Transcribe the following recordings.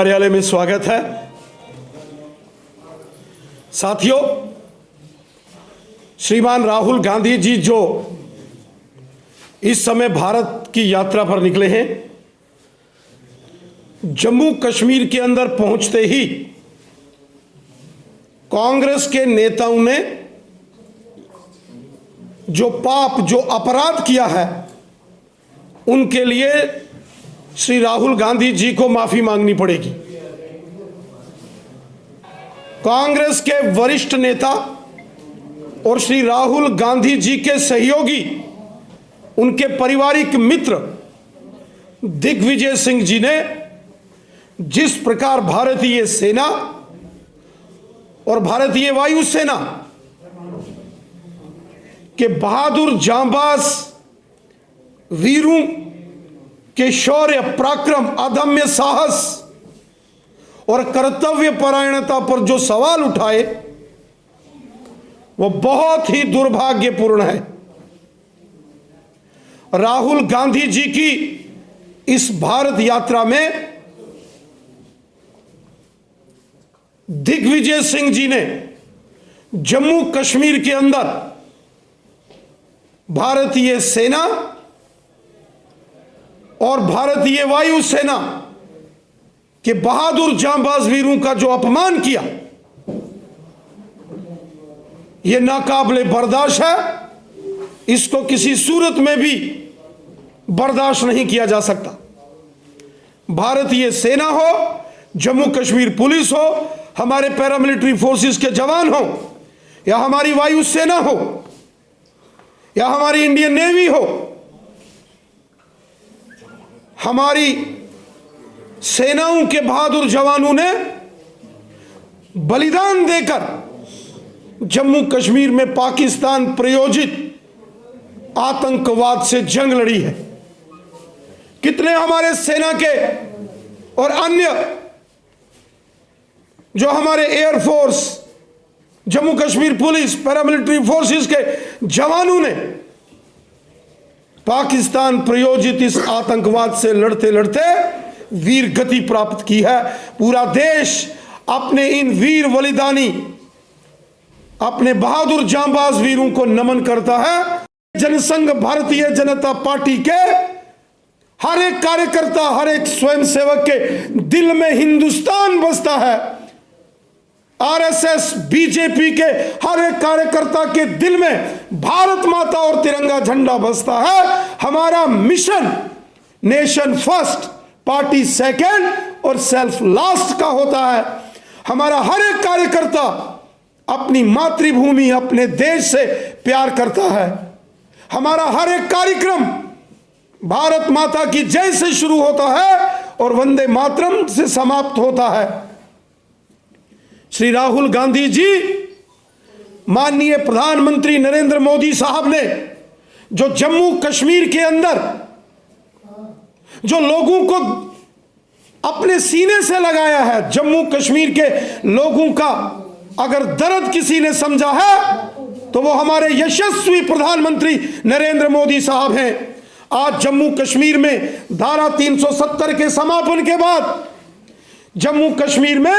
कार्यालय में स्वागत है। साथियों, श्रीमान राहुल गांधी जी जो इस समय भारत की यात्रा पर निकले हैं, जम्मू कश्मीर के अंदर पहुंचते ही कांग्रेस के नेताओं ने जो पाप, जो अपराध किया है, उनके लिए श्री राहुल गांधी जी को माफी मांगनी पड़ेगी। कांग्रेस के वरिष्ठ नेता और श्री राहुल गांधी जी के सहयोगी, उनके पारिवारिक मित्र दिग्विजय सिंह जी ने जिस प्रकार भारतीय सेना और भारतीय वायुसेना के बहादुर जांबाज वीरों के शौर्य, पराक्रम, अदम्य साहस और कर्तव्य परायणता पर जो सवाल उठाए, वो बहुत ही दुर्भाग्यपूर्ण है। राहुल गांधी जी की इस भारत यात्रा में दिग्विजय सिंह जी ने जम्मू कश्मीर के अंदर भारतीय सेना और भारतीय वायुसेना के बहादुर जांबाज वीरों का जो अपमान किया, यह नाकाबिले बर्दाश्त है। इसको किसी सूरत में भी बर्दाश्त नहीं किया जा सकता। भारतीय सेना हो, जम्मू कश्मीर पुलिस हो, हमारे पैरामिलिट्री फोर्सेस के जवान हो, या हमारी वायुसेना हो, या हमारी इंडियन नेवी हो, हमारी सेनाओं के बहादुर जवानों ने बलिदान देकर जम्मू कश्मीर में पाकिस्तान प्रायोजित आतंकवाद से जंग लड़ी है। कितने हमारे सेना के और अन्य जो हमारे air force, Jammu Kashmir police, paramilitary forces के जवानों ने पाकिस्तान प्रायोजित इस आतंकवाद से लड़ते लड़ते वीर गति प्राप्त की है। पूरा देश अपने इन वीर बलिदानी, अपने बहादुर जांबाज वीरों को नमन करता है। जनसंघ भारतीय जनता पार्टी के हर एक कार्यकर्ता, हर एक स्वयंसेवक के दिल में हिंदुस्तान बसता है। आरएसएस, बीजेपी के हर एक कार्यकर्ता के दिल में भारत माता और तिरंगा झंडा बसता है। हमारा mission nation first, party second और सेल्फ लास्ट का होता है। हमारा हर एक कार्यकर्ता अपनी मातृभूमि, अपने देश से प्यार करता है। हमारा हर एक कार्यक्रम भारत माता की जय से शुरू होता है और वंदे मातरम से समाप्त होता है। श्री राहुल गांधी जी, माननीय प्रधानमंत्री नरेंद्र मोदी साहब ने जो जम्मू कश्मीर के अंदर जो लोगों को अपने सीने से लगाया है, जम्मू कश्मीर के लोगों का अगर दर्द किसी ने समझा है तो वो हमारे यशस्वी प्रधानमंत्री नरेंद्र मोदी साहब हैं। आज जम्मू कश्मीर में धारा 370 के समापन के बाद जम्मू कश्मीर में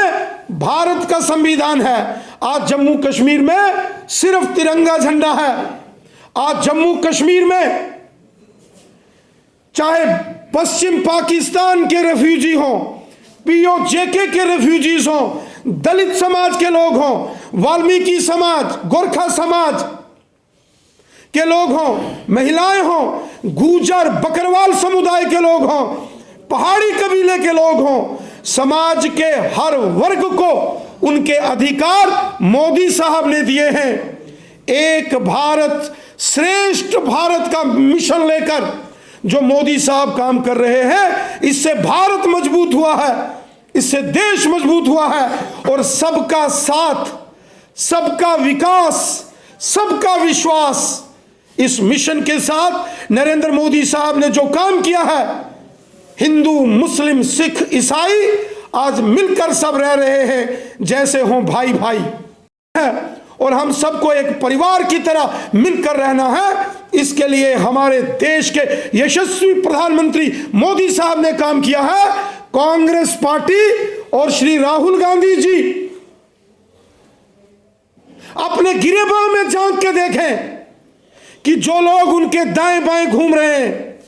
भारत का संविधान है। आज जम्मू कश्मीर में सिर्फ तिरंगा झंडा है। आज जम्मू कश्मीर में चाहे पश्चिम पाकिस्तान के रेफ्यूजी हों, पीओजेके के रेफ्यूजीज हों, दलित समाज के लोग हों, वाल्मीकि समाज, गोरखा समाज के लोग हों, महिलाएं हों, गुर्जर बकरवाल समुदाय के लोग हों, पहाड़ी कबीले के लोग हों, समाज के हर वर्ग को उनके अधिकार मोदी साहब ने दिए हैं। एक भारत श्रेष्ठ भारत का मिशन लेकर जो मोदी साहब काम कर रहे हैं, इससे भारत मजबूत हुआ है, इससे देश मजबूत हुआ है। और सबका साथ, सबका विकास, सबका विश्वास, इस मिशन के साथ नरेंद्र मोदी साहब ने जो काम किया है, हिंदू, मुस्लिम, सिख, ईसाई आज मिलकर सब रह रहे हैं जैसे हों भाई भाई है। और हम सबको एक परिवार की तरह मिलकर रहना है। इसके लिए हमारे देश के यशस्वी प्रधानमंत्री मोदी साहब ने काम किया है। कांग्रेस पार्टी और श्री राहुल गांधी जी अपने गिरेबान में झांक के देखें कि जो लोग उनके दाएं बाएं घूम रहे हैं,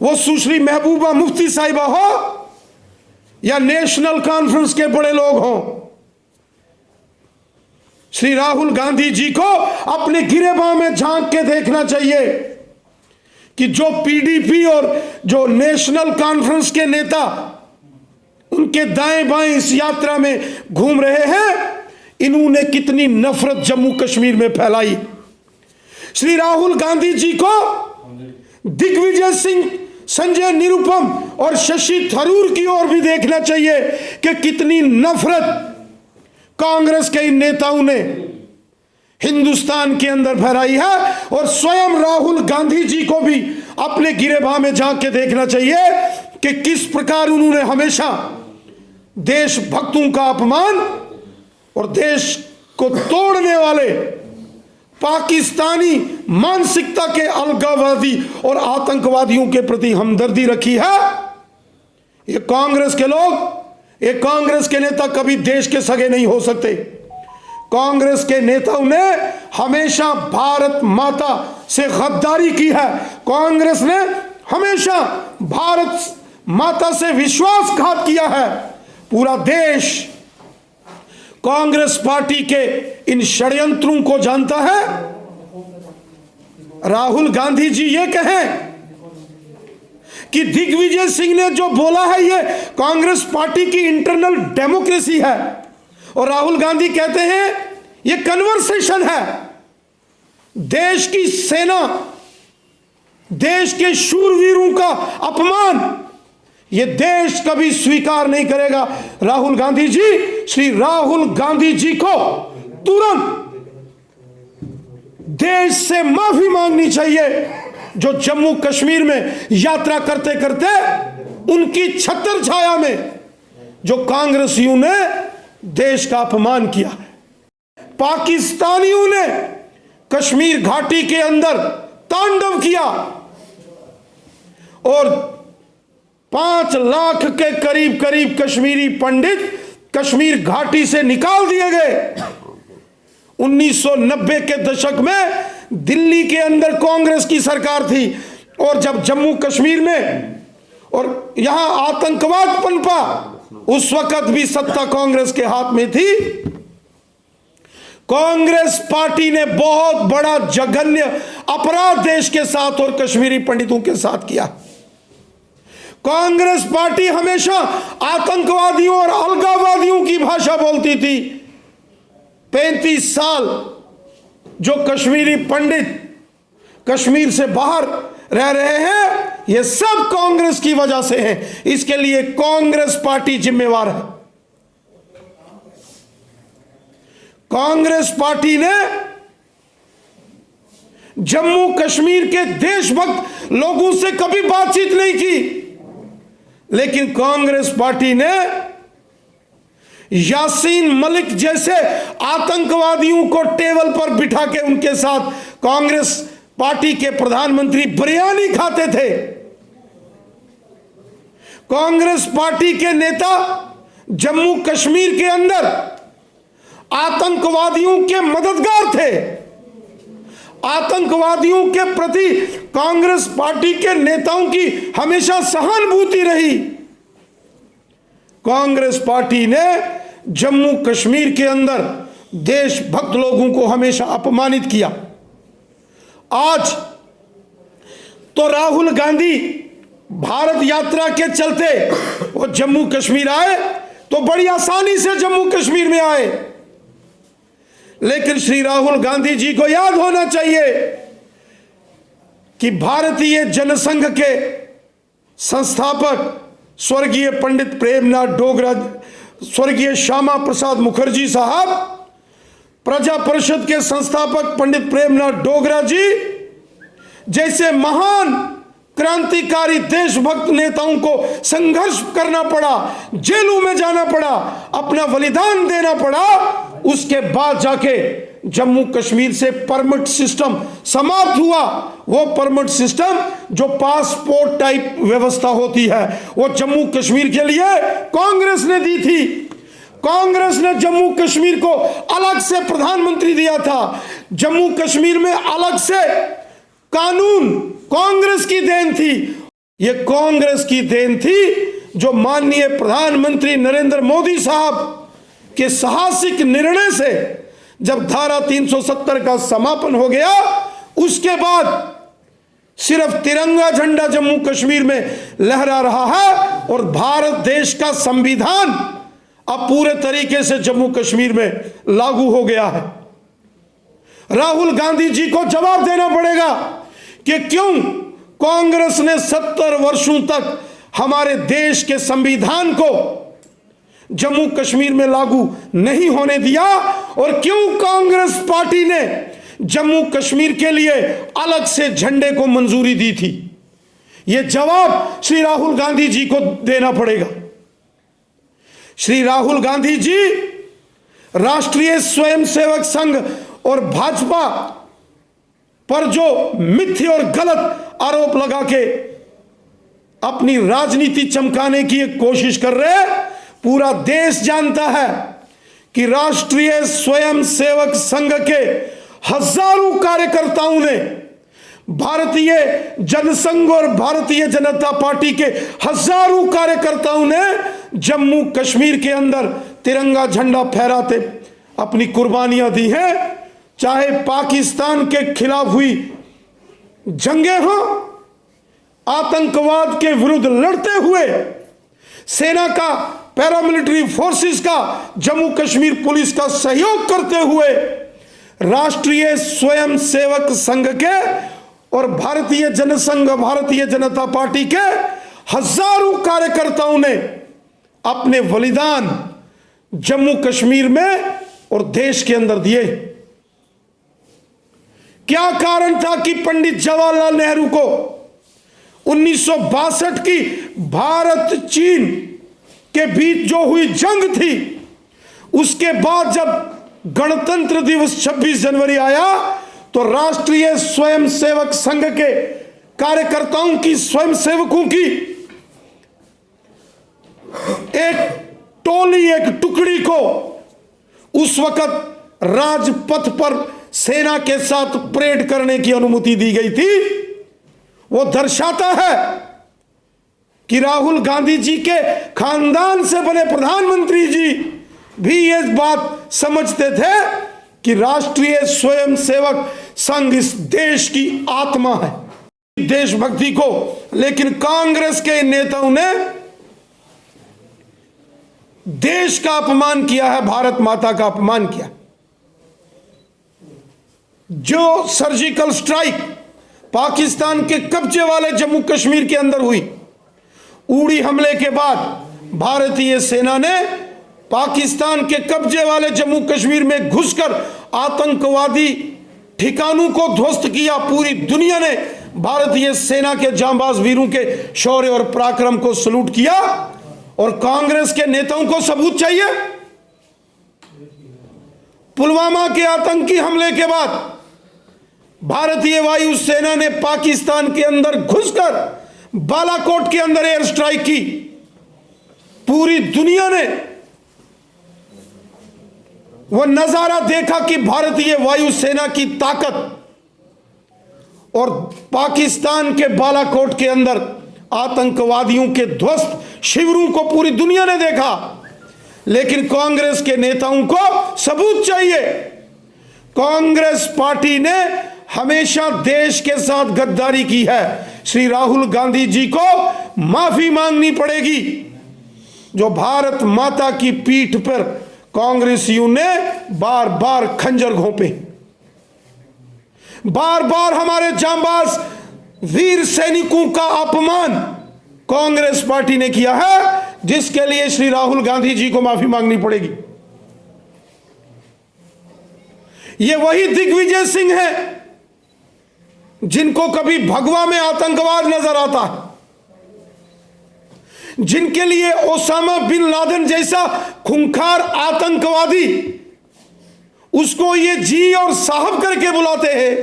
वो सुश्री महबूबा मुफ्ती साहिबा हो या नेशनल कॉन्फ्रेंस के बड़े लोग हों, श्री राहुल गांधी जी को अपने गिरेबान में झांक के देखना चाहिए कि जो पीडीपी और जो नेशनल कॉन्फ्रेंस के नेता उनके दाएं बाएं इस यात्रा में घूम रहे हैं, इन्होंने कितनी नफरत जम्मू कश्मीर में फैलाई। श्री राहुल गांधी जी को दिग्विजय सिंह, संजय निरुपम और शशि थरूर की ओर भी देखना चाहिए कि कितनी नफरत कांग्रेस के इन नेताओं ने हिंदुस्तान के अंदर फैलाई है। और स्वयं राहुल गांधी जी को भी अपने गिरेबान में झांक के देखना चाहिए कि किस प्रकार उन्होंने हमेशा देशभक्तों का अपमान और देश को तोड़ने वाले पाकिस्तानी मानसिकता के अलगाववादी और आतंकवादियों के प्रति हमदर्दी रखी है। ये कांग्रेस के लोग, ये कांग्रेस के नेता कभी देश के सगे नहीं हो सकते। कांग्रेस के नेताओं ने हमेशा भारत माता से गद्दारी की है। कांग्रेस ने हमेशा भारत माता से विश्वासघात किया है। पूरा देश कांग्रेस पार्टी के इन षड्यंत्रों को जानता है। राहुल गांधी जी ये कहें कि दिग्विजय सिंह ने जो बोला है ये कांग्रेस पार्टी की इंटरनल डेमोक्रेसी है, और राहुल गांधी कहते हैं ये कन्वर्सेशन है। देश की सेना, देश के शूरवीरों का अपमान ये देश कभी स्वीकार नहीं करेगा। राहुल गांधी जी, श्री राहुल गांधी जी को तुरंत देश से माफी मांगनी चाहिए, जो जम्मू कश्मीर में यात्रा करते करते उनकी छत्र छाया में जो कांग्रेसियों ने देश का अपमान किया है। पाकिस्तानियों ने कश्मीर घाटी के अंदर तांडव किया और 5 लाख के करीब करीब कश्मीरी पंडित कश्मीर घाटी से निकाल दिए गए। 1990 के दशक में दिल्ली के अंदर कांग्रेस की सरकार थी, और जब जम्मू कश्मीर में और यहां आतंकवाद पनपा, उस वक्त भी सत्ता कांग्रेस के हाथ में थी। कांग्रेस पार्टी ने बहुत बड़ा जघन्य अपराध देश के साथ और कश्मीरी पंडितों के साथ किया। कांग्रेस पार्टी हमेशा आतंकवादियों और अलगाववादियों की भाषा बोलती थी। 35 साल जो कश्मीरी पंडित कश्मीर से बाहर रह रहे हैं, ये सब कांग्रेस की वजह से है। इसके लिए कांग्रेस पार्टी जिम्मेवार है। कांग्रेस पार्टी ने जम्मू कश्मीर के देशभक्त लोगों से कभी बातचीत नहीं की, लेकिन कांग्रेस पार्टी ने यासीन मलिक जैसे आतंकवादियों को टेबल पर बिठा के उनके साथ कांग्रेस पार्टी के प्रधानमंत्री बिरयानी खाते थे। कांग्रेस पार्टी के नेता जम्मू कश्मीर के अंदर आतंकवादियों के मददगार थे। आतंकवादियों के प्रति कांग्रेस पार्टी के नेताओं की हमेशा सहानुभूति रही। कांग्रेस पार्टी ने जम्मू कश्मीर के अंदर देशभक्त लोगों को हमेशा अपमानित किया। आज तो राहुल गांधी भारत यात्रा के चलते वो जम्मू कश्मीर आए, तो बड़ी आसानी से जम्मू कश्मीर में आए। लेकिन श्री राहुल गांधी जी को याद होना चाहिए कि भारतीय जनसंघ के संस्थापक स्वर्गीय पंडित प्रेमनाथ डोगरा, स्वर्गीय श्यामा प्रसाद मुखर्जी साहब, प्रजा परिषद के संस्थापक पंडित प्रेमनाथ डोगरा जी जैसे महान क्रांतिकारी देशभक्त नेताओं को संघर्ष करना पड़ा, जेलों में जाना पड़ा, अपना बलिदान देना पड़ा। उसके बाद जाके जम्मू कश्मीर से परमिट सिस्टम समाप्त हुआ। वो परमिट सिस्टम जो पासपोर्ट टाइप व्यवस्था होती है वो जम्मू कश्मीर के लिए कांग्रेस ने दी थी। कांग्रेस ने जम्मू कश्मीर को अलग से प्रधानमंत्री दिया था। जम्मू कश्मीर में अलग से कानून कांग्रेस की देन थी। ये कांग्रेस की देन थी जो माननीय प्रधानमंत्री नरेंद्र मोदी साहब के साहसिक निर्णय से जब धारा 370 का समापन हो गया, उसके बाद सिर्फ तिरंगा झंडा जम्मू कश्मीर में लहरा रहा है और भारत देश का संविधान अब पूरे तरीके से जम्मू कश्मीर में लागू हो गया है। राहुल गांधी जी को जवाब देना पड़ेगा कि क्यों कांग्रेस ने 70 वर्षों तक हमारे देश के संविधान को जम्मू कश्मीर में लागू नहीं होने दिया और क्यों कांग्रेस पार्टी ने जम्मू कश्मीर के लिए अलग से झंडे को मंजूरी दी थी। यह जवाब श्री राहुल गांधी जी को देना पड़ेगा। श्री राहुल गांधी जी राष्ट्रीय स्वयंसेवक संघ और भाजपा पर जो मिथ्य और गलत आरोप लगा के अपनी राजनीति चमकाने की एक कोशिश कर रहे हैं, पूरा देश जानता है कि राष्ट्रीय स्वयंसेवक संघ के हजारों कार्यकर्ताओं ने, भारतीय जनसंघ और भारतीय जनता पार्टी के हजारों कार्यकर्ताओं ने जम्मू कश्मीर के अंदर तिरंगा झंडा फहराते अपनी कुर्बानियां दी हैं। चाहे पाकिस्तान के खिलाफ हुई जंगें हो, आतंकवाद के विरुद्ध लड़ते हुए सेना का, पैरामिलिट्री फोर्सेस का, जम्मू कश्मीर पुलिस का सहयोग करते हुए राष्ट्रीय स्वयंसेवक संघ के और भारतीय जनसंघ, भारतीय जनता पार्टी के हजारों कार्यकर्ताओं ने अपने बलिदान जम्मू कश्मीर में और देश के अंदर दिए। क्या कारण था कि पंडित जवाहरलाल नेहरू को 1962 की भारत चीन के बीच जो हुई जंग थी, उसके बाद जब गणतंत्र दिवस 26 जनवरी आया तो राष्ट्रीय स्वयंसेवक संघ के कार्यकर्ताओं की, स्वयंसेवकों की एक टोली, एक टुकड़ी को उस वक्त राजपथ पर सेना के साथ परेड करने की अनुमति दी गई थी। वो दर्शाता है कि राहुल गांधी जी के खानदान से बने प्रधानमंत्री जी भी ये बात समझते थे कि राष्ट्रीय स्वयंसेवक संघ इस देश की आत्मा है, देशभक्ति को। लेकिन कांग्रेस के नेताओं ने देश का अपमान किया है, भारत माता का अपमान किया। जो सर्जिकल स्ट्राइक पाकिस्तान के कब्जे वाले जम्मू कश्मीर के अंदर हुई, उड़ी हमले के बाद भारतीय सेना ने पाकिस्तान के कब्जे वाले जम्मू कश्मीर में घुसकर आतंकवादी ठिकानों को ध्वस्त किया। पूरी दुनिया ने भारतीय सेना के जांबाज वीरों के शौर्य और पराक्रम को सलूट किया। और कांग्रेस के नेताओं को सबूत चाहिए। पुलवामा के आतंकी हमले के बाद भारतीय वायु सेना ने पाकिस्तान के अंदर घुसकर बालाकोट के अंदर एयर स्ट्राइक की। पूरी दुनिया ने वह नजारा देखा कि भारतीय वायु सेना की ताकत, और पाकिस्तान के बालाकोट के अंदर आतंकवादियों के ध्वस्त शिविरों को पूरी दुनिया ने देखा। लेकिन कांग्रेस के नेताओं को सबूत चाहिए। कांग्रेस पार्टी ने हमेशा देश के साथ गद्दारी की है। श्री राहुल गांधी जी को माफी मांगनी पड़ेगी। जो भारत माता की पीठ पर कांग्रेसियों ने बार बार खंजर घोंपे, बार बार हमारे जांबाज वीर सैनिकों का अपमान कांग्रेस पार्टी ने किया है, जिसके लिए श्री राहुल गांधी जी को माफी मांगनी पड़ेगी। ये वही दिग्विजय सिंह है जिनको कभी भगवा में आतंकवाद नजर आता है, जिनके लिए ओसामा बिन लादेन जैसा खूंखार आतंकवादी उसको ये जी और साहब करके बुलाते हैं।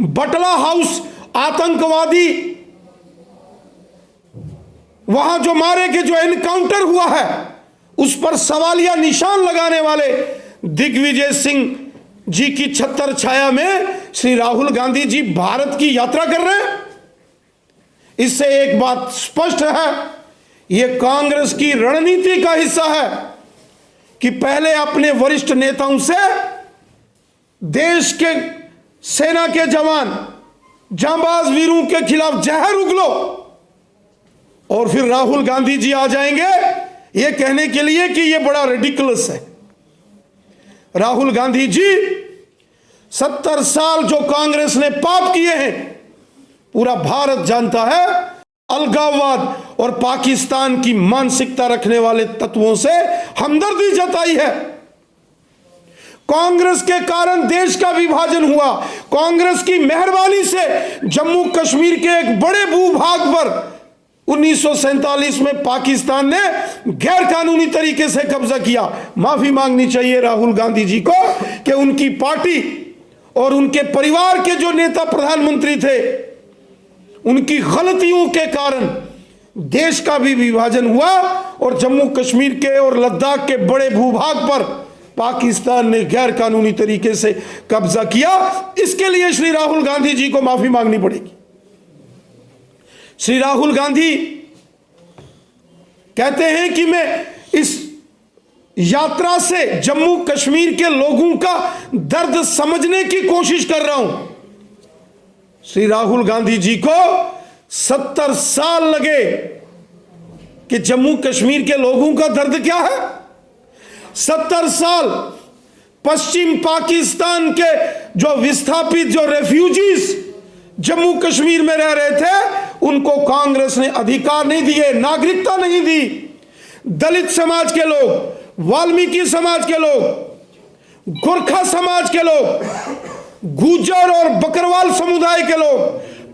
बटला हाउस आतंकवादी वहां जो मारे के जो एनकाउंटर हुआ है उस पर सवालिया निशान लगाने वाले दिग्विजय सिंह जी की छत्र छाया में श्री राहुल गांधी जी भारत की यात्रा कर रहे हैं। इससे एक बात स्पष्ट है, यह कांग्रेस की रणनीति का हिस्सा है कि पहले अपने वरिष्ठ नेताओं से देश के सेना के जवान जांबाज वीरों के खिलाफ जहर उगलो और फिर राहुल गांधी जी आ जाएंगे यह कहने के लिए कि यह बड़ा रेडिकुलस है। राहुल गांधी जी 70 साल जो कांग्रेस ने पाप किए हैं पूरा भारत जानता है। अलगाववाद और पाकिस्तान की मानसिकता रखने वाले तत्वों से हमदर्दी जताई है। कांग्रेस के कारण देश का विभाजन हुआ। कांग्रेस की मेहरबानी से जम्मू कश्मीर के एक बड़े भूभाग पर 1947 में पाकिस्तान ने गैर कानूनी तरीके से कब्जा किया। माफी मांगनी चाहिए राहुल गांधी जी को कि उनकी पार्टी और उनके परिवार के जो नेता प्रधानमंत्री थे उनकी गलतियों के कारण देश का भी विभाजन हुआ और जम्मू कश्मीर के और लद्दाख के बड़े भूभाग पर पाकिस्तान ने गैर कानूनी तरीके से कब्जा किया। इसके लिए श्री राहुल गांधी जी को माफी मांगनी पड़ेगी। श्री राहुल गांधी कहते हैं कि मैं इस यात्रा से जम्मू कश्मीर के लोगों का दर्द समझने की कोशिश कर रहा हूं। श्री राहुल गांधी जी को 70 साल लगे कि जम्मू कश्मीर के लोगों का दर्द क्या है। 70 साल पश्चिम पाकिस्तान के जो विस्थापित जो रेफ्यूजीज जम्मू कश्मीर में रह रहे थे उनको कांग्रेस ने अधिकार नहीं दिए, नागरिकता नहीं दी। दलित समाज के लोग, वाल्मीकि समाज के लोग, गोरखा समाज के लोग, गुर्जर और बकरवाल समुदाय के लोग,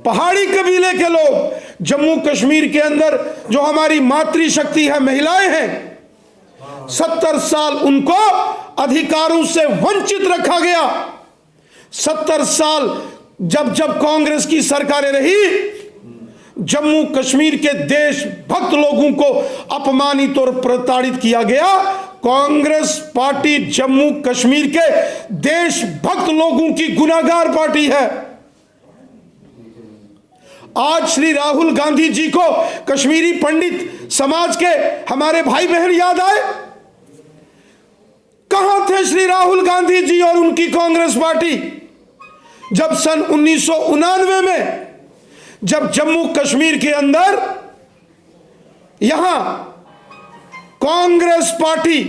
पहाड़ी कबीले के लोग, जम्मू कश्मीर के अंदर जो हमारी मातृशक्ति है, महिलाएं हैं, 70 साल उनको अधिकारों से वंचित रखा गया। 70 साल जब जब कांग्रेस की सरकारें रही जम्मू कश्मीर के देशभक्त लोगों को अपमानित और प्रताड़ित किया गया। कांग्रेस पार्टी जम्मू कश्मीर के देशभक्त लोगों की गुनाहगार पार्टी है। आज श्री राहुल गांधी जी को कश्मीरी पंडित समाज के हमारे भाई बहन याद आए। कहां थे श्री राहुल गांधी जी और उनकी कांग्रेस पार्टी जब सन 1999 में जब जम्मू कश्मीर के अंदर यहां कांग्रेस पार्टी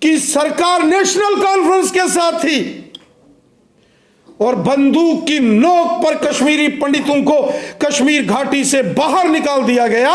की सरकार नेशनल कॉन्फ्रेंस के साथ थी और बंदूक की नोक पर कश्मीरी पंडितों को कश्मीर घाटी से बाहर निकाल दिया गया।